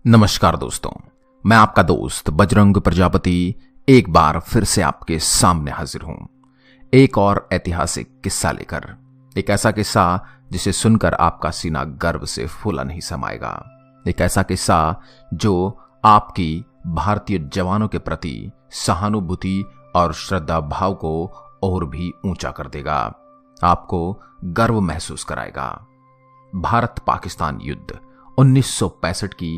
नमस्कार दोस्तों, मैं आपका दोस्त बजरंग प्रजापति एक बार फिर से आपके सामने हाजिर हूं एक और ऐतिहासिक किस्सा लेकर। एक ऐसा किस्सा जिसे सुनकर आपका सीना गर्व से फूला नहीं समाएगा। एक ऐसा किस्सा जो आपकी भारतीय जवानों के प्रति सहानुभूति और श्रद्धा भाव को और भी ऊंचा कर देगा, आपको गर्व महसूस कराएगा। भारत पाकिस्तान युद्ध 1965 की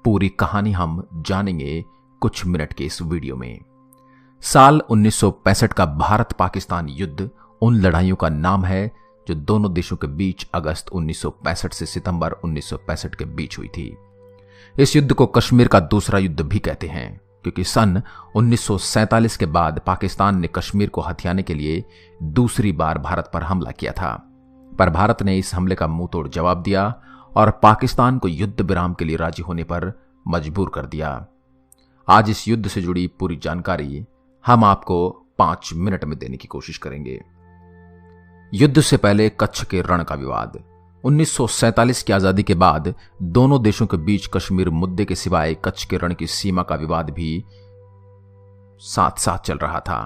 पूरी कहानी हम जानेंगे कुछ मिनट के इस वीडियो में। साल 1965 का भारत पाकिस्तान युद्ध उन लड़ाइयों का नाम है जो दोनों देशों के बीच अगस्त 1965 से सितंबर 1965 के बीच हुई थी। इस युद्ध को कश्मीर का दूसरा युद्ध भी कहते हैं, क्योंकि सन 1947 के बाद पाकिस्तान ने कश्मीर को हथियाने के लिए दूसरी बार भारत पर हमला किया था, पर भारत ने इस हमले का मुंहतोड़ जवाब दिया और पाकिस्तान को युद्ध विराम के लिए राजी होने पर मजबूर कर दिया। आज इस युद्ध से जुड़ी पूरी जानकारी हम आपको 5 मिनट में देने की कोशिश करेंगे। युद्ध से पहले कच्छ के रण का विवाद। 1947 की आजादी के बाद दोनों देशों के बीच कश्मीर मुद्दे के सिवाय कच्छ के रण की सीमा का विवाद भी साथ साथ चल रहा था।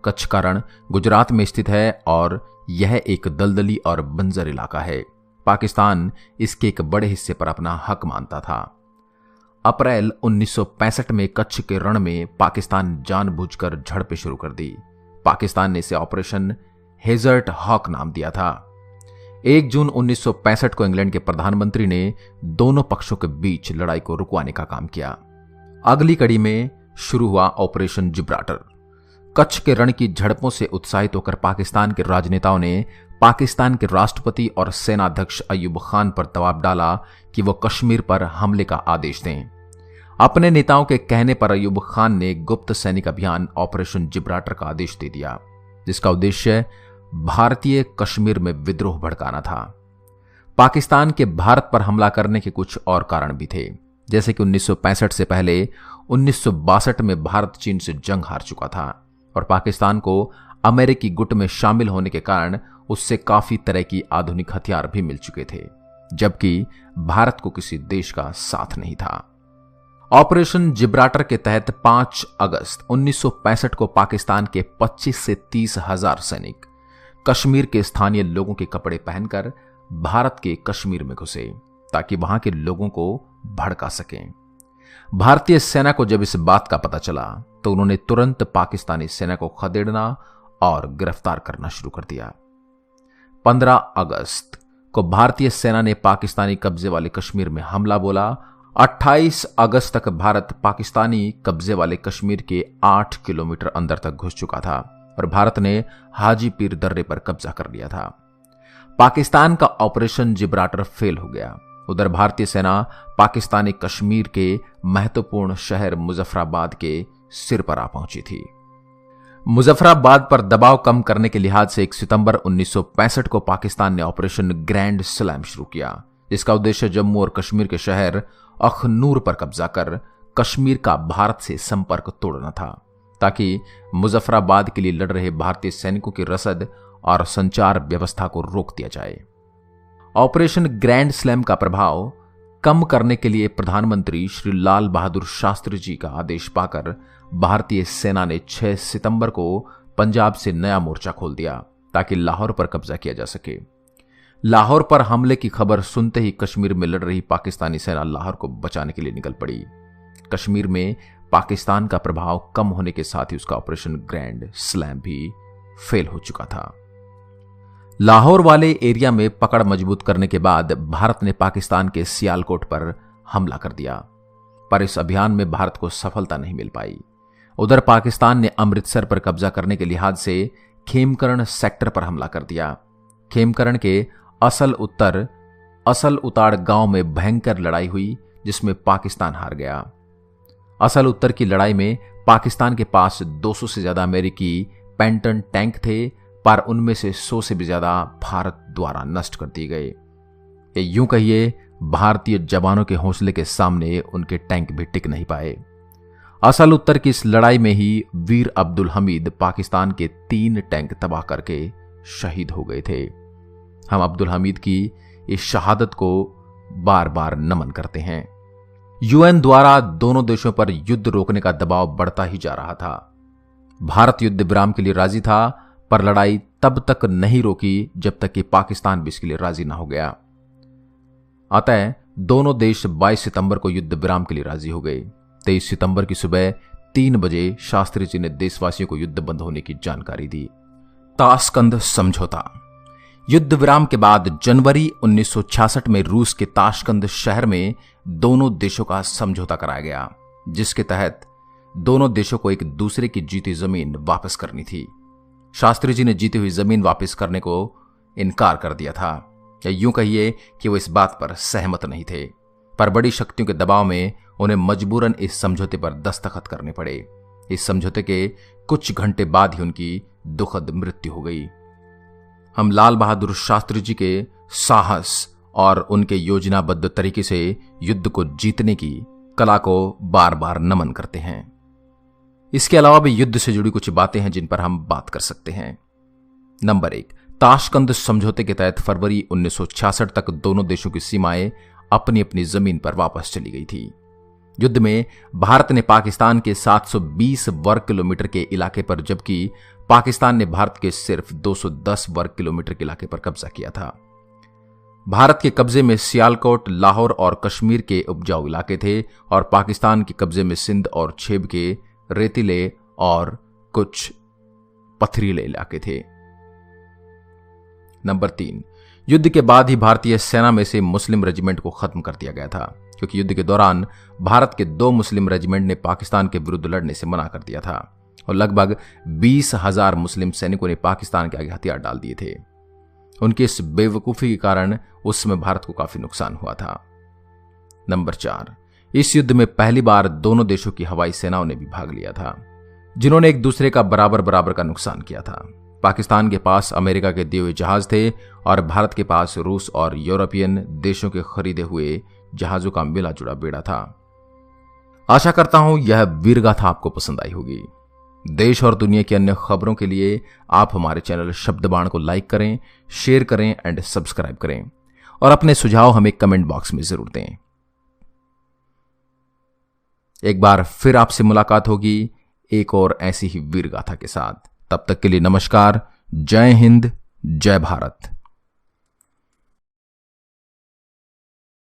कच्छ का रण गुजरात में स्थित है और यह एक दलदली और बंजर इलाका है। पाकिस्तान इसके एक बड़े हिस्से पर अपना हक मानता था। अप्रैल 1965 में कच्छ के रण में पाकिस्तान जानबूझकर झड़पें शुरू कर दी। पाकिस्तान ने इसे ऑपरेशन हेजर्ट हॉक नाम दिया था। 1 जून 1965 को इंग्लैंड के प्रधानमंत्री ने दोनों पक्षों के बीच लड़ाई को रुकवाने का काम किया। अगली कड़ी में शुरू हुआ ऑपरेशन जिब्राल्टर। कच्छ के रण की झड़पों से उत्साहित होकर पाकिस्तान के राजनेताओं ने पाकिस्तान के राष्ट्रपति और सेनाध्यक्ष अयूब खान पर दबाव डाला कि वो कश्मीर पर हमले का आदेश दें। अपने नेताओं के कहने पर अयूब खान ने गुप्त सैनिक अभियान ऑपरेशन जिब्राल्टर का आदेश दे दिया, जिसका उद्देश्य भारतीय कश्मीर में विद्रोह भड़काना था। पाकिस्तान के भारत पर हमला करने के कुछ और कारण भी थे, जैसे कि 1965 से पहले 1962 में भारत चीन से जंग हार चुका था और पाकिस्तान को अमेरिकी गुट में शामिल होने के कारण उससे काफी तरह की आधुनिक हथियार भी मिल चुके थे, जबकि भारत को किसी देश का साथ नहीं था। ऑपरेशन जिब्राल्टर के तहत 5 अगस्त 1965 को पाकिस्तान के 25 से 30 हजार सैनिक कश्मीर के स्थानीय लोगों के कपड़े पहनकर भारत के कश्मीर में घुसे ताकि वहां के लोगों को भड़का सकें। भारतीय सेना को जब इस बात का पता चला तो उन्होंने तुरंत पाकिस्तानी सेना को खदेड़ना और गिरफ्तार करना शुरू कर दिया। 15 अगस्त को भारतीय सेना ने पाकिस्तानी कब्जे वाले कश्मीर में हमला बोला। 28 अगस्त तक भारत पाकिस्तानी कब्जे वाले कश्मीर के 8 किलोमीटर अंदर तक घुस चुका था और भारत ने हाजीपीर दर्रे पर कब्जा कर लिया था। पाकिस्तान का ऑपरेशन जिब्राल्टर फेल हो गया। उधर भारतीय सेना पाकिस्तानी कश्मीर के महत्वपूर्ण शहर मुजफ्फराबाद के सिर पर आ पहुंची थी। मुजफ्फराबाद पर दबाव कम करने के लिहाज से 1 सितंबर 1965 को पाकिस्तान ने ऑपरेशन ग्रैंड स्लैम शुरू किया, जिसका उद्देश्य जम्मू और कश्मीर के शहर अखनूर पर कब्जा कर कश्मीर का भारत से संपर्क तोड़ना था, ताकि मुजफ्फराबाद के लिए लड़ रहे भारतीय सैनिकों की रसद और संचार व्यवस्था को रोक दिया जाए। ऑपरेशन ग्रैंड स्लैम का प्रभाव कम करने के लिए प्रधानमंत्री श्री लाल बहादुर शास्त्री जी का आदेश पाकर भारतीय सेना ने 6 सितंबर को पंजाब से नया मोर्चा खोल दिया ताकि लाहौर पर कब्जा किया जा सके। लाहौर पर हमले की खबर सुनते ही कश्मीर में लड़ रही पाकिस्तानी सेना लाहौर को बचाने के लिए निकल पड़ी। कश्मीर में पाकिस्तान का प्रभाव कम होने के साथ ही उसका ऑपरेशन ग्रैंड स्लैम भी फेल हो चुका था। लाहौर वाले एरिया में पकड़ मजबूत करने के बाद भारत ने पाकिस्तान के सियालकोट पर हमला कर दिया, पर इस अभियान में भारत को सफलता नहीं मिल पाई। उधर पाकिस्तान ने अमृतसर पर कब्जा करने के लिहाज से खेमकरण सेक्टर पर हमला कर दिया। खेमकरण के असल उताड़ गांव में भयंकर लड़ाई हुई, जिसमें पाकिस्तान हार गया। असल उत्तर की लड़ाई में पाकिस्तान के पास 200 से ज्यादा अमेरिकी पेंटन टैंक थे, पर उनमें से 100 से भी ज्यादा भारत द्वारा नष्ट कर दिए गए। यूं कहिए, भारतीय जवानों के हौसले के सामने उनके टैंक भी टिक नहीं पाए। असल उत्तर की इस लड़ाई में ही वीर अब्दुल हमीद पाकिस्तान के 3 टैंक तबाह करके शहीद हो गए थे। हम अब्दुल हमीद की इस शहादत को बार बार नमन करते हैं। यूएन द्वारा दोनों देशों पर युद्ध रोकने का दबाव बढ़ता ही जा रहा था। भारत युद्ध विराम के लिए राजी था, पर लड़ाई तब तक नहीं रोकी जब तक कि पाकिस्तान भी इसके लिए राजी ना हो गया। अतः दोनों देश 22 सितंबर को युद्ध विराम के लिए राजी हो गए। 23 सितंबर की सुबह 3 बजे शास्त्री जी ने देशवासियों को युद्ध बंद होने की जानकारी दी। ताशकंद समझौता। युद्ध विराम के बाद जनवरी 1966 में रूस के ताशकंद शहर में दोनों देशों का समझौता कराया गया, जिसके तहत दोनों देशों को एक दूसरे की जीती जमीन वापस करनी थी। शास्त्री जी ने जीती हुई जमीन वापस करने को इनकार कर दिया था, या यूं कहिए कि वो इस बात पर सहमत नहीं थे, पर बड़ी शक्तियों के दबाव में उन्हें मजबूरन इस समझौते पर दस्तखत करने पड़े। इस समझौते के कुछ घंटे बाद ही उनकी दुखद मृत्यु हो गई। हम लाल बहादुर शास्त्री जी के साहस और उनके योजनाबद्ध तरीके से युद्ध को जीतने की कला को बार बार नमन करते हैं। इसके अलावा भी युद्ध से जुड़ी कुछ बातें हैं जिन पर हम बात कर सकते हैं। नंबर 1, ताशकंद समझौते के तहत फरवरी 1966 तक दोनों देशों की सीमाएं अपनी अपनी जमीन पर वापस चली गई थी। युद्ध में भारत ने पाकिस्तान के 720 वर्ग किलोमीटर के इलाके पर, जबकि पाकिस्तान ने भारत के सिर्फ 210 वर्ग किलोमीटर के इलाके पर कब्जा किया था। भारत के कब्जे में सियालकोट, लाहौर और कश्मीर के उपजाऊ इलाके थे, और पाकिस्तान के कब्जे में सिंध और छेब के रेतीले और कुछ पथरीले इलाके थे। नंबर 3, युद्ध के बाद ही भारतीय सेना में से मुस्लिम रेजिमेंट को खत्म कर दिया गया था, क्योंकि युद्ध के दौरान भारत के 2 मुस्लिम रेजिमेंट ने पाकिस्तान के विरुद्ध लड़ने से मना कर दिया था, और लगभग 20,000 मुस्लिम सैनिकों ने पाकिस्तान के आगे हथियार डाल दिए थे। उनकी इस बेवकूफी के कारण उस समय भारत को काफी नुकसान हुआ था। नंबर 4, इस युद्ध में पहली बार दोनों देशों की हवाई सेनाओं ने भी भाग लिया था, जिन्होंने एक दूसरे का बराबर बराबर का नुकसान किया था। पाकिस्तान के पास अमेरिका के दिए हुए जहाज थे, और भारत के पास रूस और यूरोपियन देशों के खरीदे हुए जहाजों का मिला जुड़ा बेड़ा था। आशा करता हूं यह वीरगाथा आपको पसंद आई होगी। देश और दुनिया की अन्य खबरों के लिए आप हमारे चैनल शब्दबाण को लाइक करें, शेयर करें एंड सब्सक्राइब करें, और अपने सुझाव हमें कमेंट बॉक्स में जरूर दें। एक बार फिर आपसे मुलाकात होगी एक और ऐसी ही वीरगाथा के साथ। तब तक के लिए नमस्कार। जय हिंद, जय भारत।